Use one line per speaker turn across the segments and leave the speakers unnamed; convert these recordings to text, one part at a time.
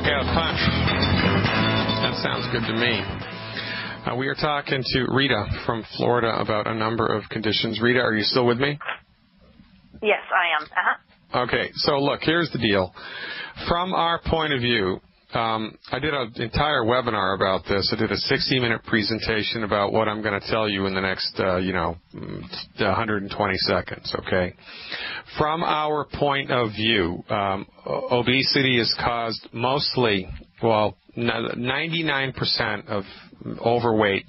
knockout punch. That sounds good to me. We are talking to Rita from Florida about a number of conditions. Rita, are you still with me?
Yes, I am.
Okay, so look, here's the deal. From our point of view, I did an entire webinar about this. I did a 60-minute presentation about what I'm going to tell you in the next, 120 seconds, okay? From our point of view, obesity is caused mostly, 99% of overweight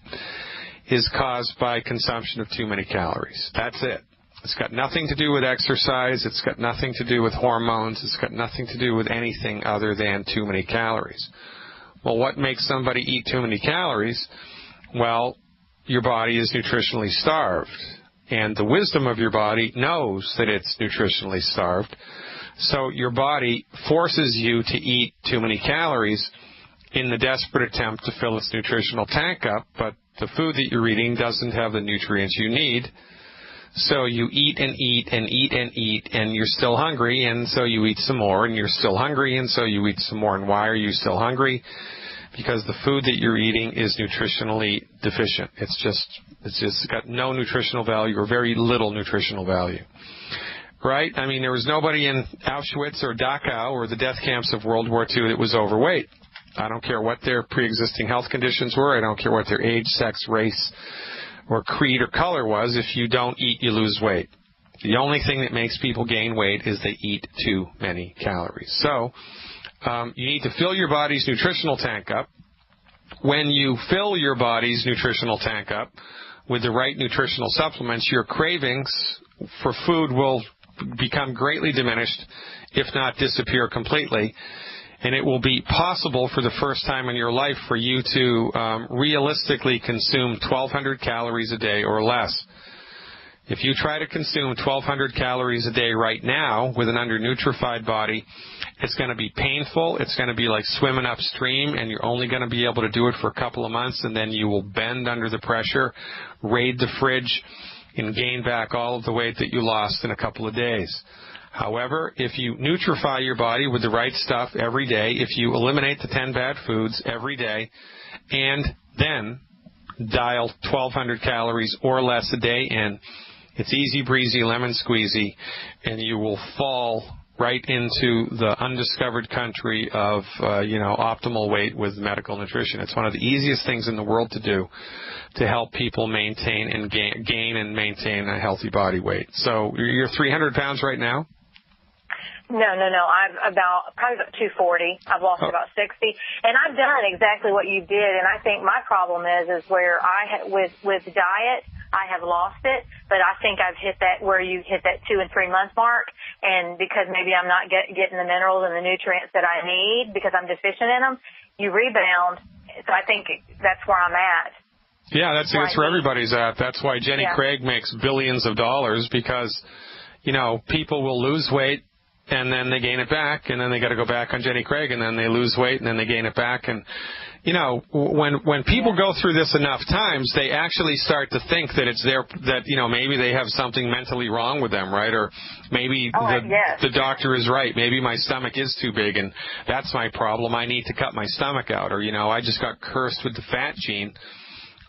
is caused by consumption of too many calories. That's it. It's got nothing to do with exercise. It's got nothing to do with hormones. It's got nothing to do with anything other than too many calories. Well, what makes somebody eat too many calories? Well, your body is nutritionally starved. And the wisdom of your body knows that it's nutritionally starved. So your body forces you to eat too many calories in the desperate attempt to fill its nutritional tank up. But the food that you're eating doesn't have the nutrients you need. So you eat and eat and eat and eat, and you're still hungry, and so you eat some more, and you're still hungry, and so you eat some more. And why are you still hungry? Because the food that you're eating is nutritionally deficient. It's just got no nutritional value or very little nutritional value. Right? I mean, there was nobody in Auschwitz or Dachau or the death camps of World War II that was overweight. I don't care what their pre-existing health conditions were. I don't care what their age, sex, race, or creed or color was. If you don't eat, you lose weight. The only thing that makes people gain weight is they eat too many calories. So you need to fill your body's nutritional tank up. When you fill your body's nutritional tank up with the right nutritional supplements, your cravings for food will become greatly diminished, if not disappear completely. And it will be possible for the first time in your life for you to realistically consume 1,200 calories a day or less. If you try to consume 1,200 calories a day right now with an undernutrified body, it's going to be painful. It's going to be like swimming upstream, and you're only going to be able to do it for a couple of months, and then you will bend under the pressure, raid the fridge, and gain back all of the weight that you lost in a couple of days. However, if you nutrify your body with the right stuff every day, if you eliminate the 10 bad foods every day, and then dial 1,200 calories or less a day in, it's easy breezy, lemon squeezy, and you will fall right into the undiscovered country of, optimal weight with medical nutrition. It's one of the easiest things in the world to do to help people maintain and gain and maintain a healthy body weight. So you're 300 pounds right now?
No. I'm probably about 240. I've lost about 60. And I've done exactly what you did. And I think my problem is where with diet, I have lost it. But I think I've hit that where you hit that 2 and 3 month mark. And because maybe I'm not getting the minerals and the nutrients that I need because I'm deficient in them, you rebound. So I think that's where I'm at.
Yeah, that's where everybody's at. That's why Jenny Craig makes billions of dollars because, people will lose weight and then they gain it back, and then they got to go back on Jenny Craig, and then they lose weight, and then they gain it back. And, when people go through this enough times, they actually start to think that it's maybe they have something mentally wrong with them, right? Or maybe the doctor is right. Maybe my stomach is too big, and that's my problem. I need to cut my stomach out. Or, I just got cursed with the fat gene.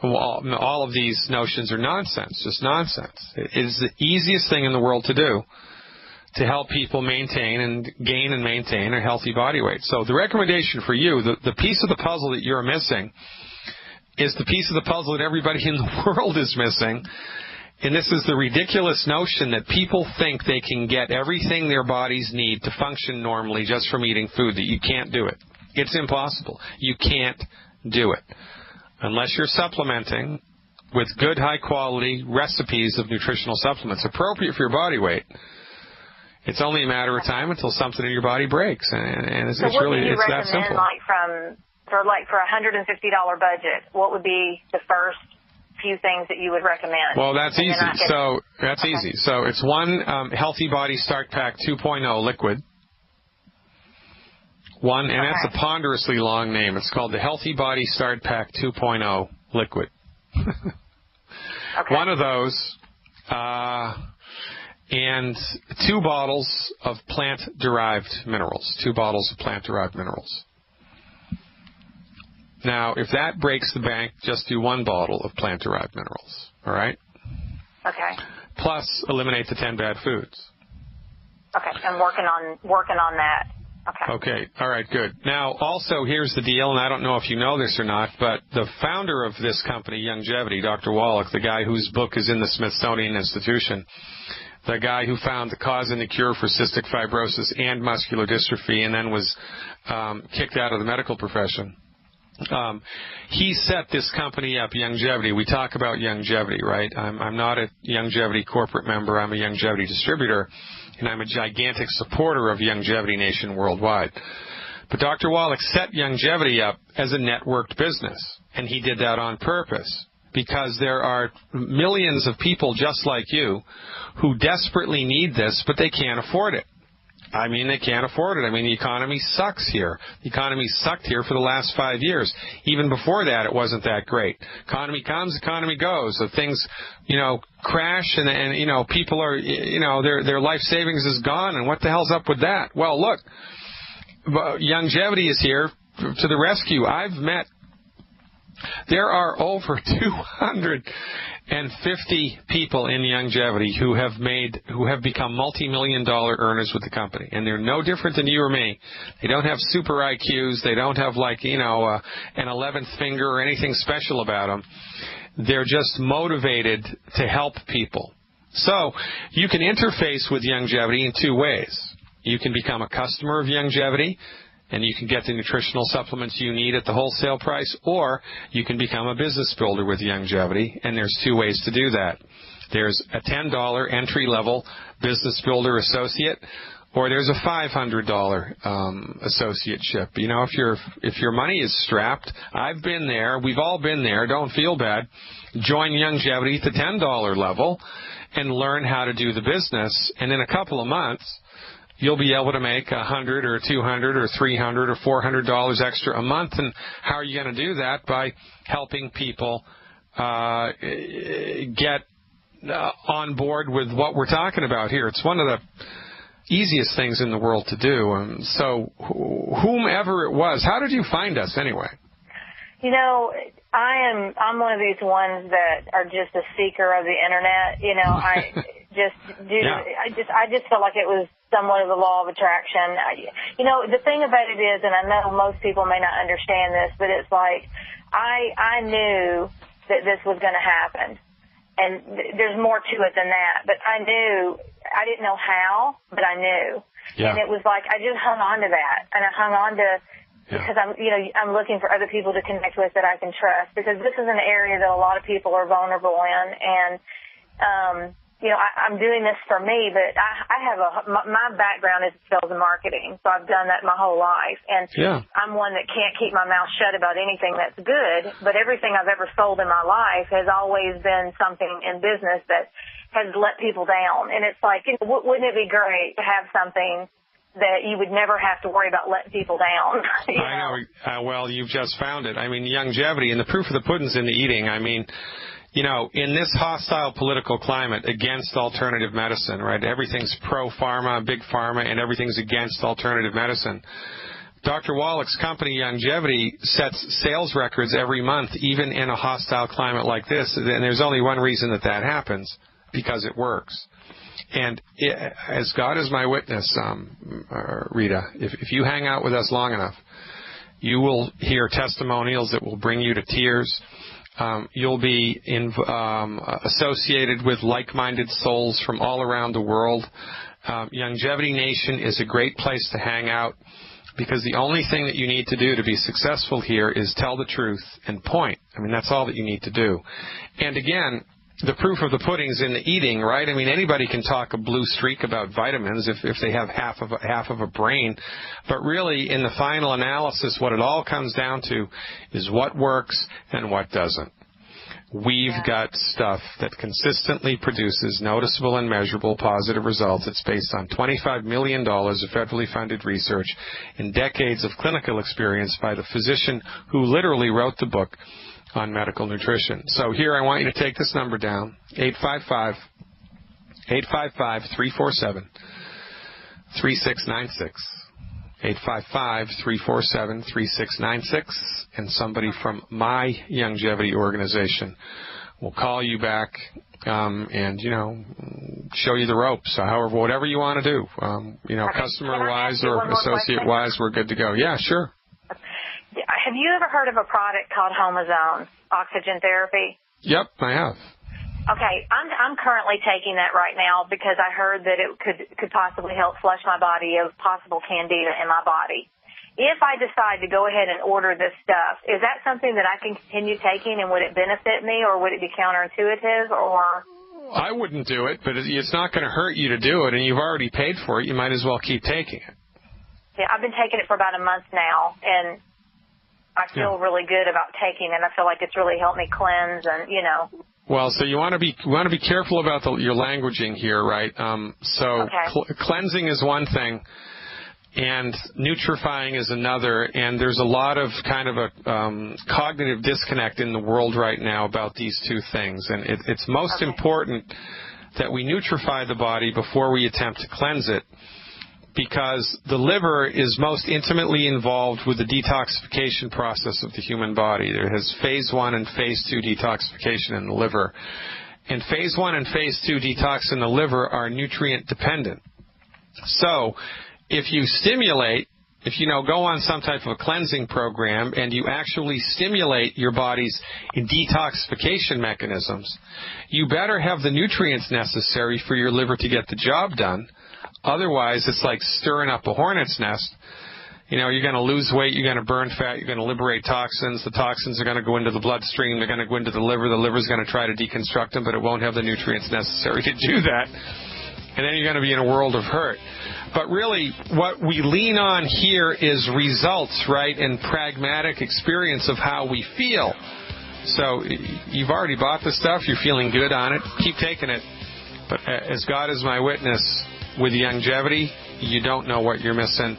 All of these notions are nonsense, just nonsense. It is the easiest thing in the world to do to help people maintain and gain and maintain a healthy body weight. So the recommendation for you, the piece of the puzzle that you're missing is the piece of the puzzle that everybody in the world is missing. And this is the ridiculous notion that people think they can get everything their bodies need to function normally just from eating food, that you can't do it. It's impossible. You can't do it unless you're supplementing with good, high-quality recipes of nutritional supplements appropriate for your body weight. It's only a matter of time until something in your body breaks, and it's really that simple. For a $150 budget, what would be the first few things that you would recommend? Well, that's easy. So it's one Healthy Body Start Pack 2.0 liquid. And that's a ponderously long name. It's called the Healthy Body Start Pack 2.0 liquid. One of those. And 2 bottles of plant-derived minerals. 2 bottles of plant-derived minerals. Now, if that breaks the bank, just do 1 bottle of plant-derived minerals, all right?
Okay.
Plus, eliminate the 10 bad foods.
Okay, I'm working on that.
Okay, all right, good. Now, also, here's the deal, and I don't know if you know this or not, but the founder of this company, Youngevity, Dr. Wallach, the guy whose book is in the Smithsonian Institution, the guy who found the cause and the cure for cystic fibrosis and muscular dystrophy and then was kicked out of the medical profession. He set this company up, Youngevity. We talk about Youngevity, right? I'm not a Youngevity corporate member. I'm a Youngevity distributor, and I'm a gigantic supporter of Youngevity Nation worldwide. But Dr. Wallach set Youngevity up as a networked business, and he did that on purpose because there are millions of people just like you who desperately need this, but they can't afford it. I mean, they can't afford it. I mean, the economy sucks here. The economy sucked here for the last 5 years. Even before that, it wasn't that great. Economy comes, economy goes. So things, crash and people are, their life savings is gone. And what the hell's up with that? Well, look, Youngevity is here to the rescue. There are over 250 people in Youngevity who have become multi-million-dollar earners with the company, and they're no different than you or me. They don't have super IQs. They don't have an 11th finger or anything special about them. They're just motivated to help people. So you can interface with Youngevity in 2 ways. You can become a customer of Youngevity, and you can get the nutritional supplements you need at the wholesale price, or you can become a business builder with Youngevity, and there's 2 ways to do that. There's a $10 entry-level business builder associate, or there's a $500 associateship. If your money is strapped, I've been there, we've all been there, don't feel bad. Join Youngevity at the $10 level and learn how to do the business, and in a couple of months, you'll be able to make $100 or $200 or $300 or $400 extra a month. And how are you going to do that? By helping people get on board with what we're talking about here. It's one of the easiest things in the world to do. So whomever it was, how did you find us anyway?
I'm one of these ones that are just a seeker of the internet. I just felt like it was somewhat of the law of attraction. The thing about it is, and I know most people may not understand this, but it's like I knew that this was going to happen. And there's more to it than that. But I didn't know how, but I knew. Yeah. And it was like I just hung on to that. And I hung on to because I'm looking for other people to connect with that I can trust, because this is an area that a lot of people are vulnerable in. And I'm doing this for me, but my background is sales and marketing, so I've done that my whole life. And I'm one that can't keep my mouth shut about anything that's good, but everything I've ever sold in my life has always been something in business that has let people down. And it's like, wouldn't it be great to have something that you would never have to worry about letting people down?
I know. Well, you've just found it. I mean, Youngevity, and the proof of the pudding's in the eating. I mean, in this hostile political climate against alternative medicine, right? Everything's pro-pharma, big pharma, and everything's against alternative medicine. Dr. Wallach's company, Youngevity, sets sales records every month, even in a hostile climate like this. And there's only one reason that happens, because it works. And as God is my witness, Rita, if you hang out with us long enough, you will hear testimonials that will bring you to tears. You'll be associated with like-minded souls from all around the world. Youngevity Nation is a great place to hang out, because the only thing that you need to do to be successful here is tell the truth and point. I mean, that's all that you need to do. And again, the proof of the pudding's in the eating, right? I mean, anybody can talk a blue streak about vitamins if they have half of a brain. But really, in the final analysis, what it all comes down to is what works and what doesn't. We've got stuff that consistently produces noticeable and measurable positive results. It's based on $25 million of federally funded research and decades of clinical experience by the physician who literally wrote the book on medical nutrition. So here I want you to take this number down, 855-347-3696. 855-347-3696, and somebody from my longevity organization will call you back and, show you the ropes. However, whatever you want to do, customer-wise or associate-wise, we're good to go. Yeah, sure.
Have you ever heard of a product called Homozone, oxygen therapy?
Yep, I have.
Okay, I'm currently taking that right now because I heard that it could possibly help flush my body of possible candida in my body. If I decide to go ahead and order this stuff, is that something that I can continue taking, and would it benefit me, or would it be counterintuitive, or?
I wouldn't do it, but it's not going to hurt you to do it, and you've already paid for it. You might as well keep taking it.
Yeah, I've been taking it for about a month now, and I feel really good about taking it. I feel like it's really helped me cleanse and,
Well, so you want to be careful about your languaging here, right? Cleansing is one thing, and nutrifying is another. And there's a lot of kind of a cognitive disconnect in the world right now about these two things. And it's most important that we nutrify the body before we attempt to cleanse it, because the liver is most intimately involved with the detoxification process of the human body. There has phase 1 and phase 2 detoxification in the liver. And phase 1 and phase 2 detox in the liver are nutrient dependent. So if you go on some type of a cleansing program and you actually stimulate your body's detoxification mechanisms, you better have the nutrients necessary for your liver to get the job done. Otherwise, it's like stirring up a hornet's nest. You're going to lose weight, you're going to burn fat, you're going to liberate toxins. The toxins are going to go into the bloodstream, they're going to go into the liver. The liver's going to try to deconstruct them, but it won't have the nutrients necessary to do that. And then you're going to be in a world of hurt. But really, what we lean on here is results, right, and pragmatic experience of how we feel. So you've already bought the stuff, you're feeling good on it, keep taking it. But as God is my witness, with longevity, you don't know what you're missing.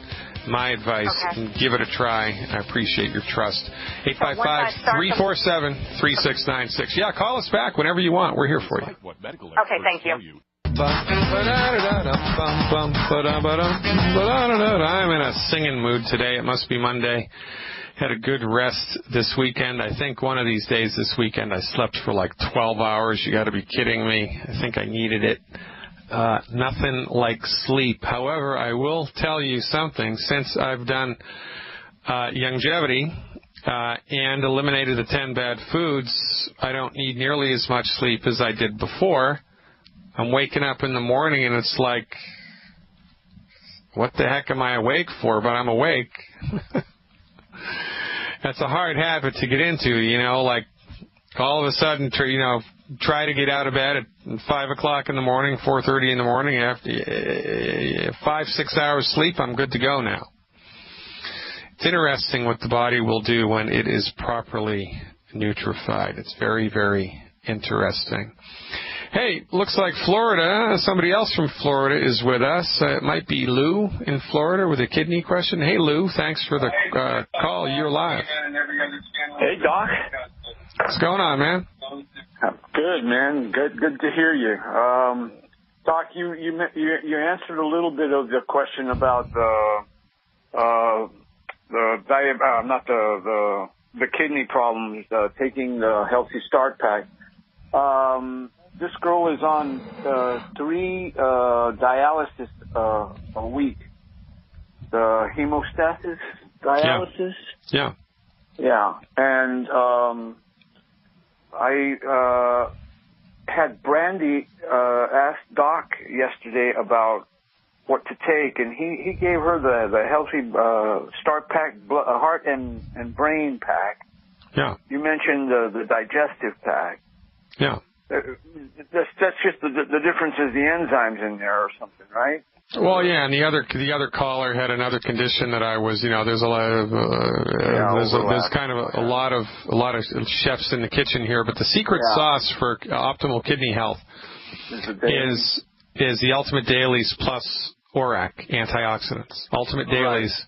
My advice, give it a try. I appreciate your trust. 855-347-3696. Yeah, call us back whenever you want. We're here for you.
Okay, thank you.
I'm in a singing mood today. It must be Monday. Had a good rest this weekend. I think one of these days this weekend I slept for like 12 hours. You got to be kidding me. I think I needed it. Nothing like sleep. However, I will tell you something. Since I've done longevity and eliminated the 10 bad foods, I don't need nearly as much sleep as I did before. I'm waking up in the morning and it's like, what the heck am I awake for? But I'm awake. That's a hard habit to get into, like all of a sudden, try to get out of bed at 5 o'clock in the morning, 4:30 in the morning. After 5-6 hours sleep, I'm good to go now. It's interesting what the body will do when it is properly nutrified. It's very, very interesting. Hey, looks like Florida. Somebody else from Florida is with us. It might be Lou in Florida with a kidney question. Hey, Lou, thanks for the call. You're live.
Hey, Doc.
What's going on, man?
Good, man. Good to hear you. Doc, you answered a little bit of the question about the kidney problems, taking the Healthy Start Pack. This girl is on 3 dialysis a week. The hemostasis dialysis.
Yeah.
And I had Brandy ask Doc yesterday about what to take, and he gave her the Healthy Start Pack, Heart and Brain Pack.
Yeah.
You mentioned the digestive pack.
Yeah.
That's just the difference is the enzymes in there or something, right?
Well, yeah, and the other caller had another condition that I was, there's a lot of there's kind of a lot of chefs in the kitchen here, but the secret sauce for optimal kidney health is the Ultimate Dailies plus ORAC antioxidants. Ultimate Dailies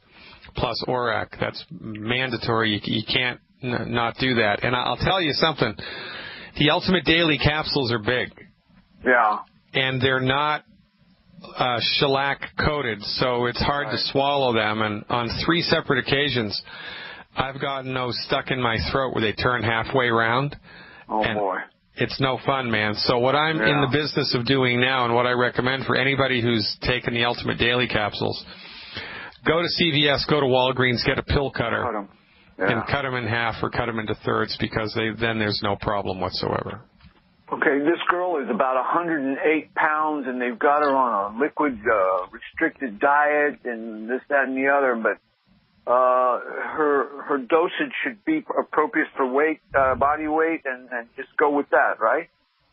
plus ORAC. That's mandatory. You can't not do that. And I'll tell you something. The Ultimate Daily capsules are big.
Yeah.
And they're not shellac coated, so it's hard to swallow them. And on 3 separate occasions, I've gotten those stuck in my throat where they turn halfway round.
Oh, boy.
It's no fun, man. So what I'm in the business of doing now, and what I recommend for anybody who's taken the Ultimate Daily capsules, go to CVS, go to Walgreens, get a pill cutter, and cut them in half or cut them into thirds, because then there's no problem whatsoever.
Okay, this girl is about 108 pounds, and they've got her on a liquid restricted diet and this, that, and the other, but her dosage should be appropriate for weight, body weight, and just go with that, right?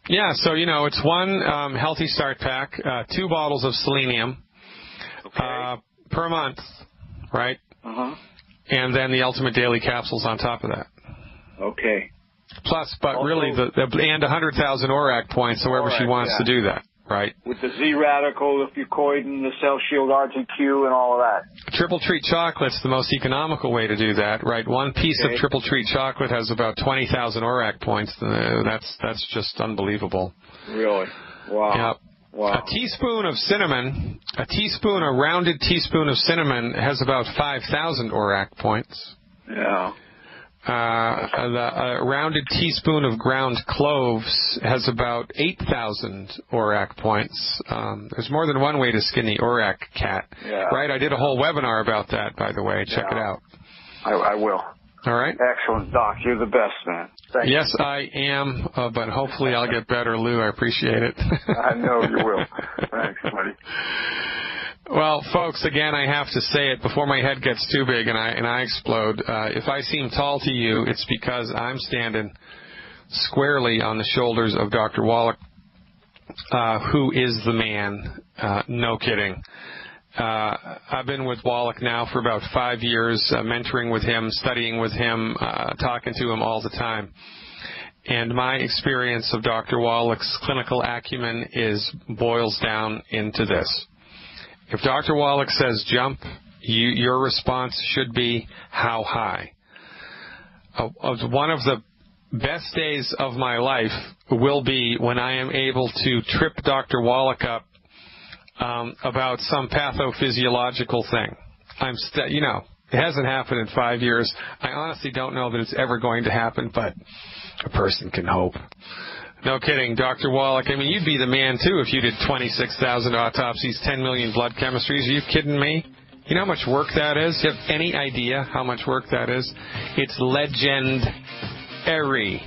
Yeah, so, it's 1 Healthy Start Pack, 2 bottles of selenium per month, right? And then the Ultimate Daily capsules on top of that.
Okay.
Plus, but also, really, and 100,000 ORAC points, however she wants to do that, right? With
the Z-radical, the fucoid, the cell shield RTQ, and all of that.
Triple treat chocolate's the most economical way to do that, right? 1 piece of triple treat chocolate has about 20,000 ORAC points. That's just unbelievable.
Really? Wow.
Yep. Wow. A teaspoon of cinnamon, a rounded teaspoon of cinnamon has about 5,000 ORAC points.
Yeah.
A rounded teaspoon of ground cloves has about 8,000 ORAC points. There's more than one way to skin the ORAC cat, right? I did a whole webinar about that, by the way. Check it out.
I will.
All right.
Excellent, Doc. You're the best, man. Thank you.
Yes, I am, but hopefully I'll get better, Lou. I appreciate it.
I know you will. Thanks, buddy.
Well, folks, again, I have to say it before my head gets too big and I explode. If I seem tall to you, it's because I'm standing squarely on the shoulders of Dr. Wallach, who is the man. No kidding. I've been with Wallach now for about 5 years, mentoring with him, studying with him, talking to him all the time. And my experience of Dr. Wallach's clinical acumen boils down into this. If Dr. Wallach says jump, your response should be how high. One of the best days of my life will be when I am able to trip Dr. Wallach up about some pathophysiological thing. It hasn't happened in 5 years. I honestly don't know that it's ever going to happen, but a person can hope. No kidding, Dr. Wallach. I mean, you'd be the man, too, if you did 26,000 autopsies, 10 million blood chemistries. Are you kidding me? You know how much work that is? Do you have any idea how much work that is? It's legendary.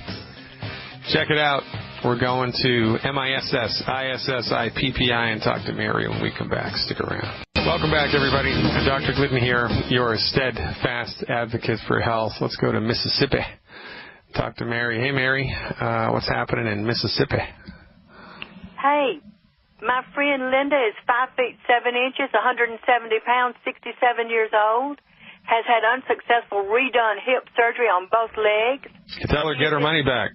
Check it out. We're going to MISS, ISSI, PPI, and talk to Mary when we come back. Stick around. Welcome back, everybody. Dr. Glidden here, your steadfast advocate for health. Let's go to Mississippi. Talk to Mary. Hey, Mary, what's happening in Mississippi?
Hey, my friend Linda is 5 feet 7 inches, 170 pounds, 67 years old, has had unsuccessful redone hip surgery on both legs.
Tell her get her money back.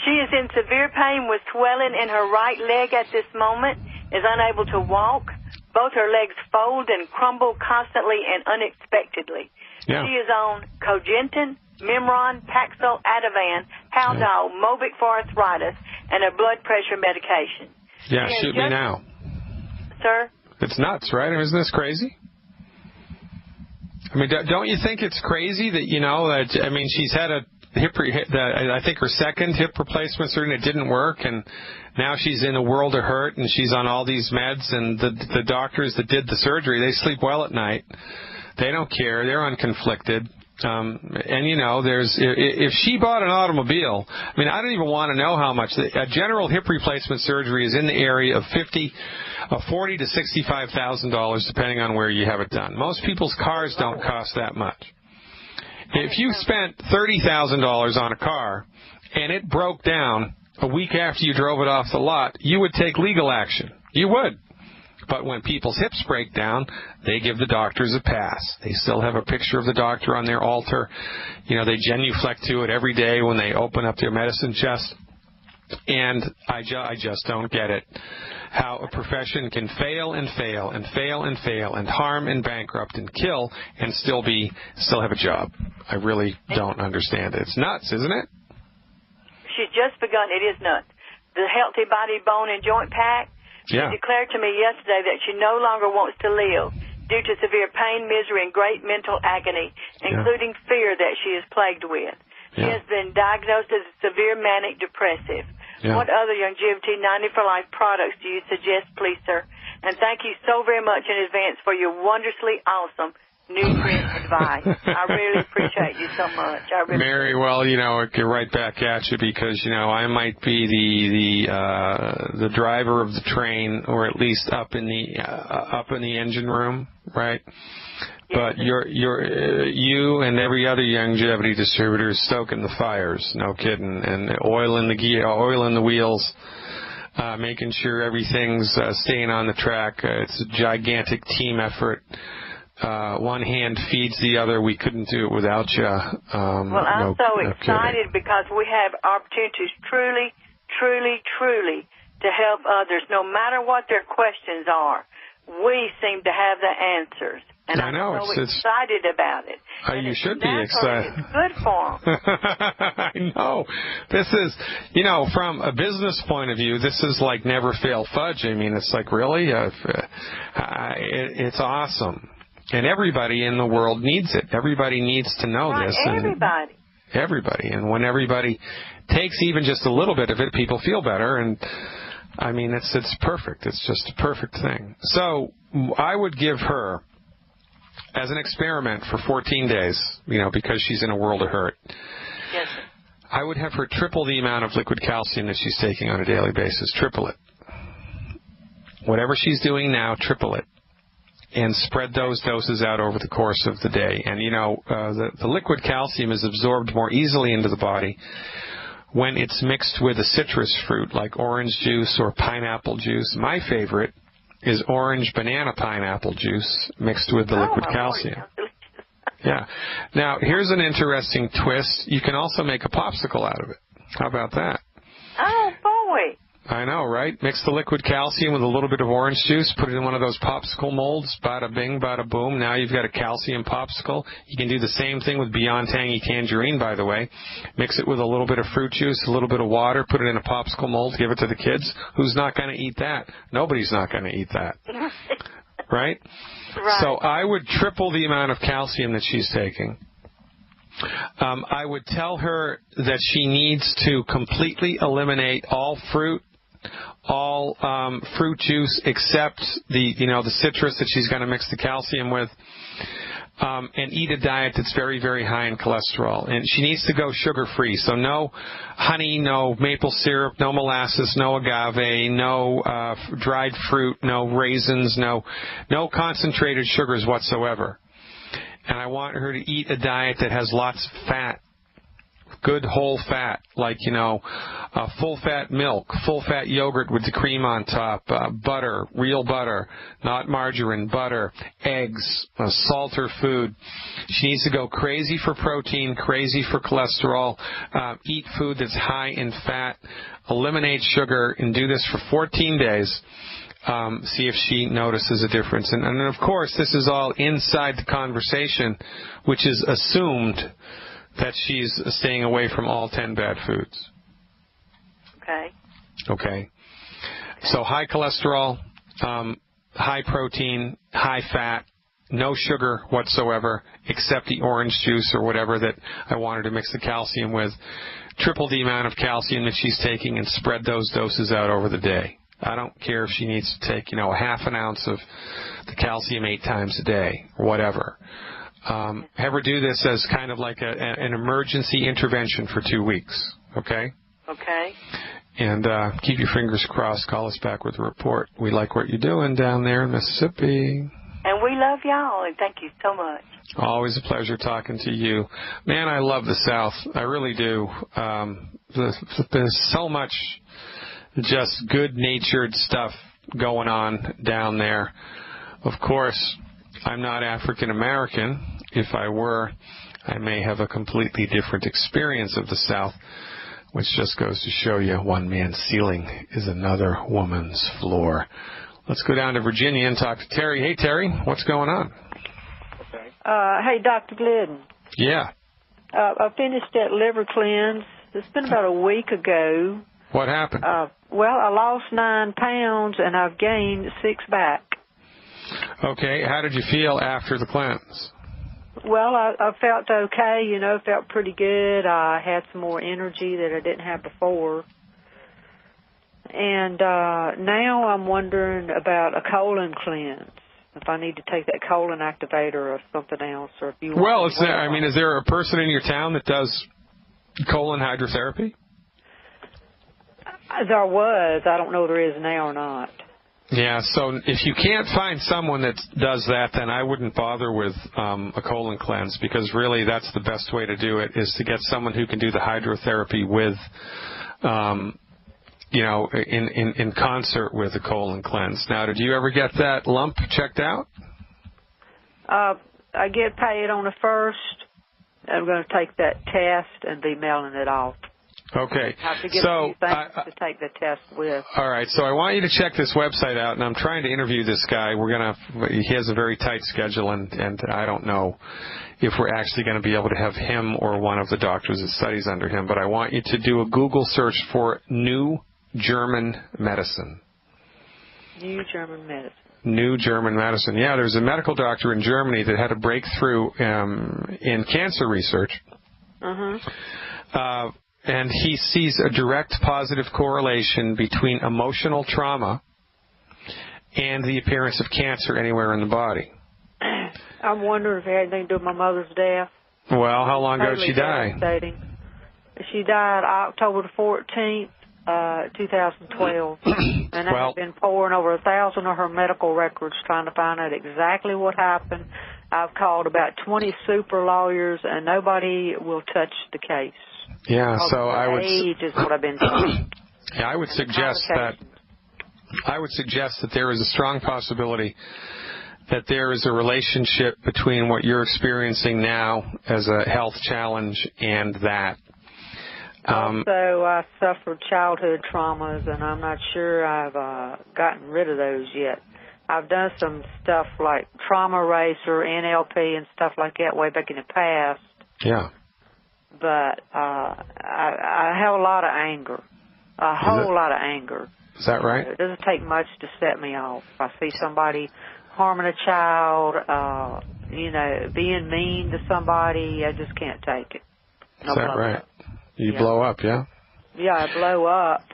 She is in severe pain with swelling in her right leg at this moment, is unable to walk. Both her legs fold and crumble constantly and unexpectedly. Yeah. She is on Cogentin, Memron, Paxil, Ativan, Haldol, Mobic for arthritis, and a blood pressure medication.
Yeah, shoot me now.
Sir?
It's nuts, right? Isn't this crazy? I mean, don't you think it's crazy that, she's had I think her second hip replacement surgery, and it didn't work, and now she's in a world of hurt, and she's on all these meds, and the doctors that did the surgery, they sleep well at night. They don't care. They're unconflicted. If she bought an automobile, I don't even want to know how much. A general hip replacement surgery is in the area of $40,000 to $65,000, depending on where you have it done. Most people's cars don't cost that much. If you spent $30,000 on a car and it broke down a week after you drove it off the lot, you would take legal action. You would. But when people's hips break down, they give the doctors a pass. They still have a picture of the doctor on their altar. They genuflect to it every day when they open up their medicine chest. And I just don't get it. How a profession can fail and fail and fail and fail and harm and bankrupt and kill and still have a job. I really don't understand it. It's nuts, isn't it?
She's just begun. It is nuts. The Healthy Body, Bone, and Joint Pack
Yeah.
She declared to me yesterday that she no longer wants to live due to severe pain, misery, and great mental agony, including fear that she is plagued with. She has been diagnosed as severe manic depressive. What other longevity 90 for life products do you suggest, please, sir? And thank you so very much in advance for your wondrously awesome nutrient advice. I really appreciate you so much.
Mary, well, I'll get right back at you because, I might be the driver of the train, or at least up in the engine room, right? But you and every other longevity distributor is stoking the fires, no kidding, and oil in the wheels, making sure everything's staying on the track. It's a gigantic team effort. One hand feeds the other. We couldn't do it without you.
Well, I'm so excited because we have opportunities truly, truly, truly to help others, no matter what their questions are. We seem to have the answers. And
I know,
I'm so excited about it.
You should be excited.
It's good for them.
I know. This is, from a business point of view, this is like never fail fudge. I mean, it's like, really? It's awesome. And everybody in the world needs it. Everybody needs to know this. Everybody. And when everybody takes even just a little bit of it, people feel better. And, I mean, it's perfect. It's just a perfect thing. So I would give her, as an experiment for 14 days, because she's in a world of hurt.
Yes.
I would have her triple the amount of liquid calcium that she's taking on a daily basis. Triple it. Whatever she's doing now, triple it. And spread those doses out over the course of the day. And, the liquid calcium is absorbed more easily into the body when it's mixed with a citrus fruit like orange juice or pineapple juice. My favorite is orange banana pineapple juice mixed with the liquid calcium. Yeah. Now, here's an interesting twist. You can also make a popsicle out of it. How about that?
Oh, boy.
I know, right? Mix the liquid calcium with a little bit of orange juice, put it in one of those popsicle molds, bada bing, bada boom. Now you've got a calcium popsicle. You can do the same thing with Beyond Tangy Tangerine, by the way. Mix it with a little bit of fruit juice, a little bit of water, put it in a popsicle mold, give it to the kids. Who's not going to eat that? Nobody's not going to eat that. Right?
Right.
So I would triple the amount of calcium that she's taking. I would tell her that she needs to completely eliminate all fruit, all fruit juice except the citrus that she's going to mix the calcium with, and eat a diet that's very, very high in cholesterol. And she needs to go sugar-free. So no honey, no maple syrup, no molasses, no agave, no dried fruit, no raisins, no concentrated sugars whatsoever. And I want her to eat a diet that has lots of fat, good whole fat, like, full-fat milk, full-fat yogurt with the cream on top, butter, real butter, not margarine, butter, eggs, salt her food. She needs to go crazy for protein, crazy for cholesterol, eat food that's high in fat, eliminate sugar, and do this for 14 days. See if she notices a difference. And of course, this is all inside the conversation, which is assumed that she's staying away from all 10 bad foods. Okay. So high cholesterol, high protein, high fat, no sugar whatsoever, except the orange juice or whatever that I want her to mix the calcium with. Triple the amount of calcium that she's taking and spread those doses out over the day. I don't care if she needs to take, a half an ounce of the calcium 8 times a day or whatever. Have her do this as kind of like an emergency intervention for 2 weeks, okay?
Okay.
And keep your fingers crossed. Call us back with a report. We like what you're doing down there in Mississippi.
And we love y'all, and thank you so much.
Always a pleasure talking to you. Man, I love the South. I really do. There's so much just good-natured stuff going on down there. Of course, I'm not African-American. If I were, I may have a completely different experience of the South, which just goes to show you one man's ceiling is another woman's floor. Let's go down to Virginia and talk to Terry. Hey, Terry, what's going on?
Hey, Dr. Glidden.
Yeah.
I finished that liver cleanse. It's been about a week ago.
What happened?
Well, I lost 9 pounds, and I've gained 6 back.
Okay. How did you feel after the cleanse?
Well, I felt okay, felt pretty good. I had some more energy that I didn't have before. And now I'm wondering about a colon cleanse, if I need to take that colon activator or something else. Or if you
Well, is there a person in your town that does colon hydrotherapy?
There was. I don't know if there is now or not.
Yeah, so if you can't find someone that does that, then I wouldn't bother with a colon cleanse, because really that's the best way to do it, is to get someone who can do the hydrotherapy with, in concert with the colon cleanse. Now, did you ever get that lump checked out?
I get paid on the 1st. I'm going to take that test and be mailing it off.
Okay.
I have to get a few things to take the test with.
All right. So I want you to check this website out, and I'm trying to interview this guy. He has a very tight schedule, and I don't know if we're actually going to be able to have him or one of the doctors that studies under him. But I want you to do a Google search for New German Medicine. New German Medicine. New German Medicine. Yeah, there's a medical doctor in Germany that had a breakthrough in cancer research. And he sees a direct positive correlation between emotional trauma and the appearance of cancer anywhere in the body.
I'm wondering if it had anything to do with my mother's death.
Well, how long ago did she die?
She died October the 14th, 2012. And I've been pouring over 1,000 of her medical records trying to find out exactly what happened. I've called about 20 super lawyers, and nobody will touch the case.
Yeah, so I would.
Age is what I've been told.
Yeah, I would suggest that there is a strong possibility that there is a relationship between what you're experiencing now as a health challenge and that.
Also, I suffered childhood traumas, and I'm not sure I've gotten rid of those yet. I've done some stuff like Trauma Eraser, NLP, and stuff like that way back in the past.
Yeah.
But I have a lot of anger, a whole lot of anger.
Is that right?
It doesn't take much to set me off. If I see somebody harming a child, being mean to somebody, I just can't take it.
Is that right? You blow up, yeah?
Yeah, I blow up.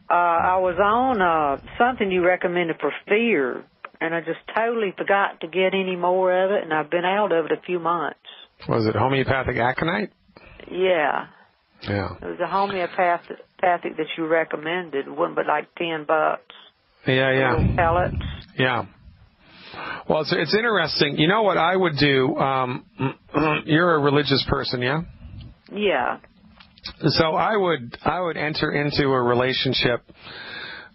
I was on something you recommended for fear, and I just totally forgot to get any more of it, and I've been out of it a few months.
Was it homeopathic aconite?
Yeah.
Yeah.
It was a homeopathic that you recommended. It wasn't but like $10.
Yeah.
Little pellets.
Yeah. Well, it's interesting. You know what I would do? You're a religious person, yeah?
Yeah.
So I would enter into a relationship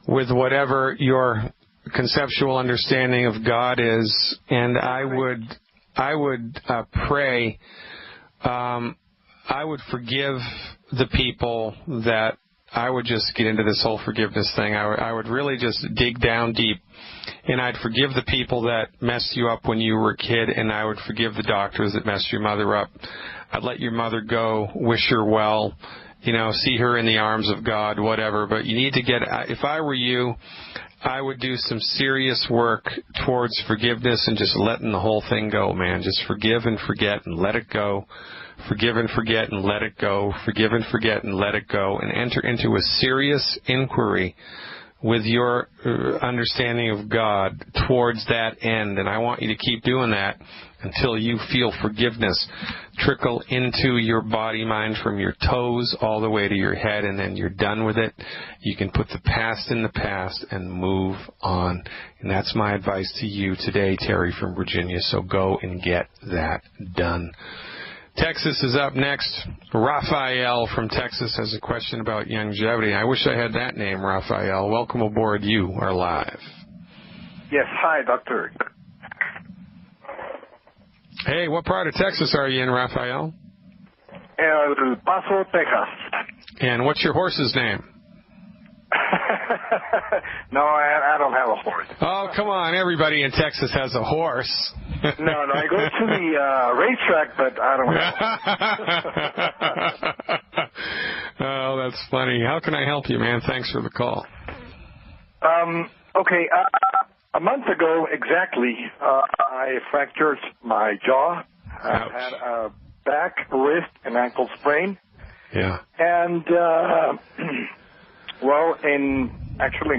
with whatever your conceptual understanding of God is, and I would pray. I would forgive the people that I would just get into this whole forgiveness thing. I would really just dig down deep, and I'd forgive the people that messed you up when you were a kid, and I would forgive the doctors that messed your mother up. I'd let your mother go, wish her well, see her in the arms of God, whatever. But you need to if I were you, I would do some serious work towards forgiveness and just letting the whole thing go, man. Just forgive and forget and let it go. Forgive and forget and let it go. Forgive and forget and let it go. And enter into a serious inquiry with your understanding of God towards that end. And I want you to keep doing that until you feel forgiveness trickle into your body, mind, from your toes all the way to your head, and then you're done with it. You can put the past in the past and move on. And that's my advice to you today, Terry from Virginia. So go and get that done. Texas is up next. Raphael from Texas has a question about longevity. I wish I had that name, Raphael. Welcome aboard. You are live.
Yes. Hi, Doctor.
Hey, what part of Texas are you in, Raphael?
El Paso, Texas.
And what's your horse's name?
No, I don't have a horse.
Oh, come on. Everybody in Texas has a horse.
No, I go to the racetrack, but I don't have a horse.
Oh, that's funny. How can I help you, man? Thanks for the call.
Okay. A month ago, exactly, I fractured my jaw. I had a back, wrist, and ankle sprain.
Yeah.
And, well, in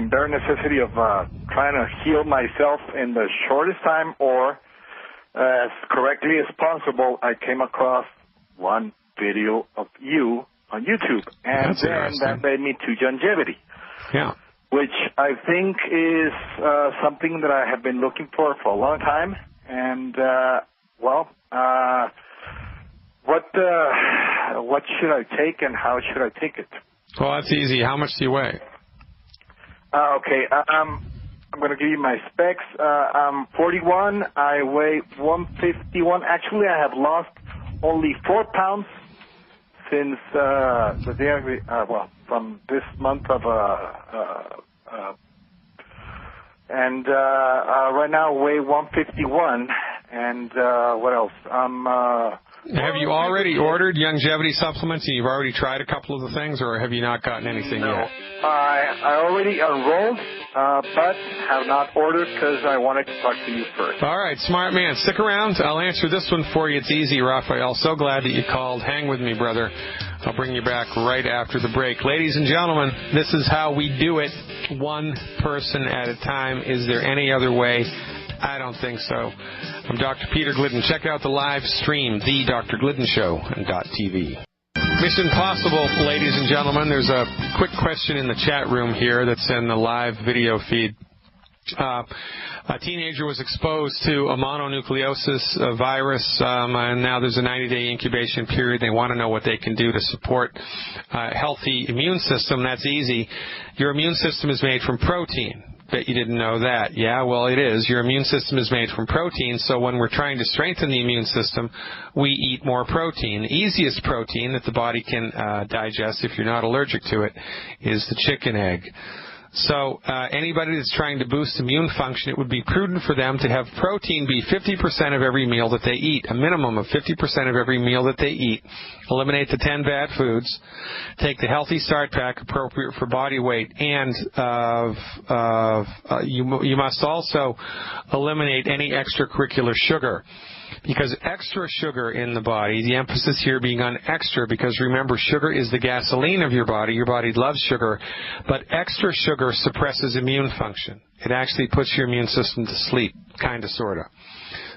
bare necessity of trying to heal myself in the shortest time or as correctly as possible, I came across one video of you on YouTube. And then that led me to longevity.
Yeah.
Which I think is something that I have been looking for a long time. And, what should I take and how should I take it?
Well, that's easy. How much do you weigh?
Okay. I'm going to give you my specs. I'm 41. I weigh 151. Actually, I have lost only 4 pounds since the day from this month of and right now I weigh 151. And what else?
Have you already ordered longevity supplements and you've already tried a couple of the things, or have you not gotten anything yet?
I already enrolled, but have not ordered because I wanted to talk to you first.
All right, smart man. Stick around. I'll answer this one for you. It's easy, Raphael. So glad that you called. Hang with me, brother. I'll bring you back right after the break. Ladies and gentlemen, this is how we do it, one person at a time. Is there any other way? I don't think so. I'm Dr. Peter Glidden. Check out the live stream, thedrglidden.show.tv. Mission Possible, ladies and gentlemen. There's a quick question in the chat room here that's in the live video feed. A teenager was exposed to a mononucleosis virus, and now there's a 90-day incubation period. They want to know what they can do to support a healthy immune system. That's easy. Your immune system is made from protein. Bet you didn't know that. Yeah, well, it is. Your immune system is made from protein, so when we're trying to strengthen the immune system, we eat more protein. The easiest protein that the body can digest, if you're not allergic to it, is the chicken egg. So anybody that's trying to boost immune function, it would be prudent for them to have protein be 50% of every meal that they eat, a minimum of 50% of every meal that they eat. Eliminate the 10 bad foods. Take the Healthy Start Pack appropriate for body weight, and you must also eliminate any extracurricular sugar. Because extra sugar in the body, the emphasis here being on extra, because remember, sugar is the gasoline of your body. Your body loves sugar, but extra sugar suppresses immune function. It actually puts your immune system to sleep, kind of, sort of.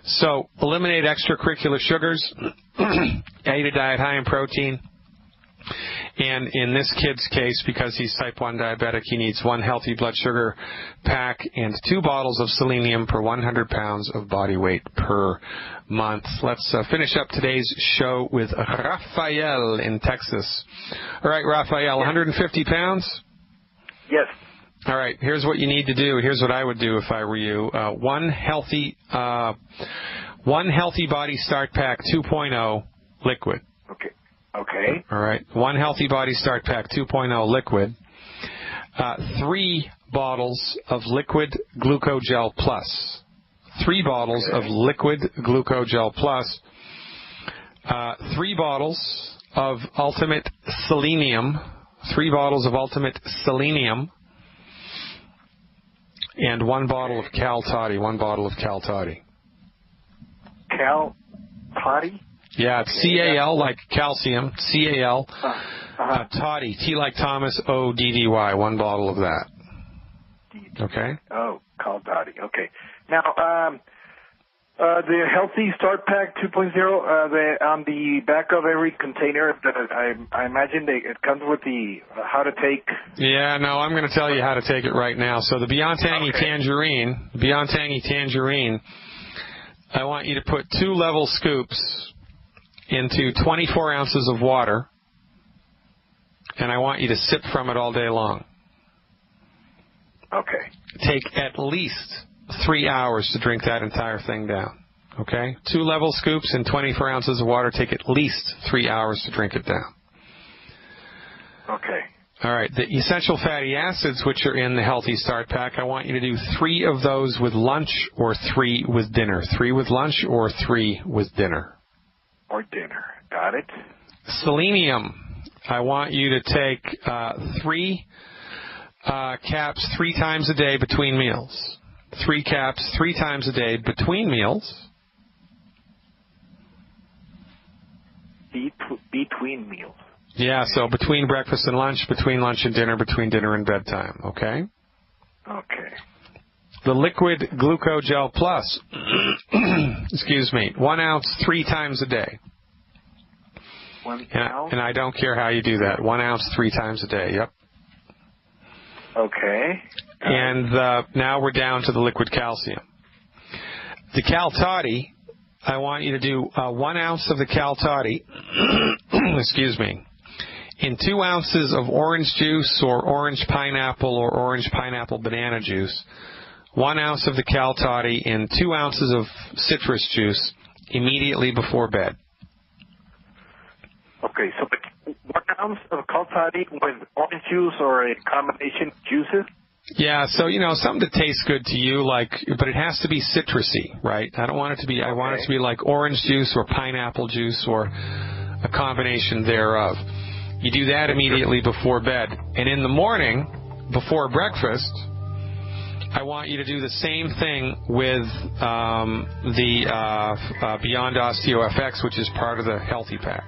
So eliminate extracurricular sugars, eat a diet high in protein. And in this kid's case, because he's type 1 diabetic, he needs 1 healthy blood sugar pack and 2 bottles of selenium per 100 pounds of body weight per month. Let's finish up today's show with Raphael in Texas. All right, Raphael, 150 pounds?
Yes.
All right, here's what you need to do. Here's what I would do if I were you. One healthy Body Start Pack 2.0 liquid.
Okay.
All right. 1 Healthy Body Start Pack 2.0 liquid. 3 bottles of liquid Glucogel Plus. 3 bottles of liquid Glucogel Plus. 3 bottles of Ultimate Selenium. 3 bottles of Ultimate Selenium. And 1 bottle of Cal Toddy. 1 bottle of Cal Toddy.
Cal Toddy?
Yeah, it's C-A-L like calcium, C-A-L, Toddy, T like Thomas, O-D-D-Y, 1 bottle of that. Okay?
Oh, Cal Toddy, okay. Now, the Healthy Start Pack 2.0, on the back of every container, I imagine it comes with the how to take.
Yeah, no, I'm going to tell you how to take it right now. So the Beyond Tangy Tangerine, I want you to put 2 level scoops into 24 ounces of water, and I want you to sip from it all day long.
Okay.
Take at least 3 hours to drink that entire thing down. Okay? 2 level scoops in 24 ounces of water. Take at least 3 hours to drink it down.
Okay.
All right. The essential fatty acids, which are in the Healthy Start Pack, I want you to do 3 of those with lunch or 3 with dinner. 3 with lunch or 3 with dinner.
Or dinner. Got it.
Selenium. I want you to take 3 caps 3 times a day between meals. 3 caps 3 times a day between meals.
Between meals.
Yeah, so between breakfast and lunch, between lunch and dinner, between dinner and bedtime, okay?
Okay.
The liquid glucogel plus, excuse me, 1 ounce 3 times a day.
1 ounce?
And I don't care how you do that. 1 ounce 3 times a day, yep.
Okay.
And now we're down to the liquid calcium. The Cal Toddy, I want you to do 1 ounce of the Cal Toddy, excuse me, in 2 ounces of orange juice or orange pineapple or orange pineapple banana juice. 1 ounce of the Cal Toddy in 2 ounces of citrus juice immediately before bed.
Okay, so 1 ounce of Cal Toddy with orange juice or a combination of juices?
Yeah, so, something that tastes good to you, but it has to be citrusy, right? I don't want it to be, I want it to be like orange juice or pineapple juice or a combination thereof. You do that immediately before bed. And in the morning, before breakfast, I want you to do the same thing with the Beyond Osteo FX, which is part of the Healthy Pack.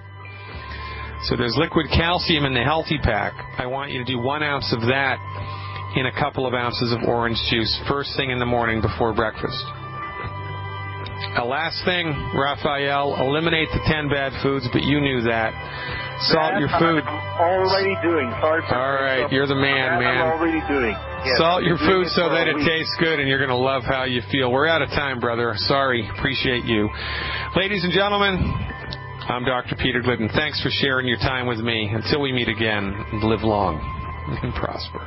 So there's liquid calcium in the Healthy Pack. I want you to do 1 ounce of that in a couple of ounces of orange juice first thing in the morning before breakfast. Last thing, Raphael, eliminate the 10 bad foods, but you knew that. Salt your food.
I'm already doing. Sorry for
all right, you're the man.
I'm already doing. Yes,
salt your food so that it tastes good, and you're going to love how you feel. We're out of time, brother. Sorry. Appreciate you. Ladies and gentlemen, I'm Dr. Peter Glidden. Thanks for sharing your time with me. Until we meet again, live long and prosper.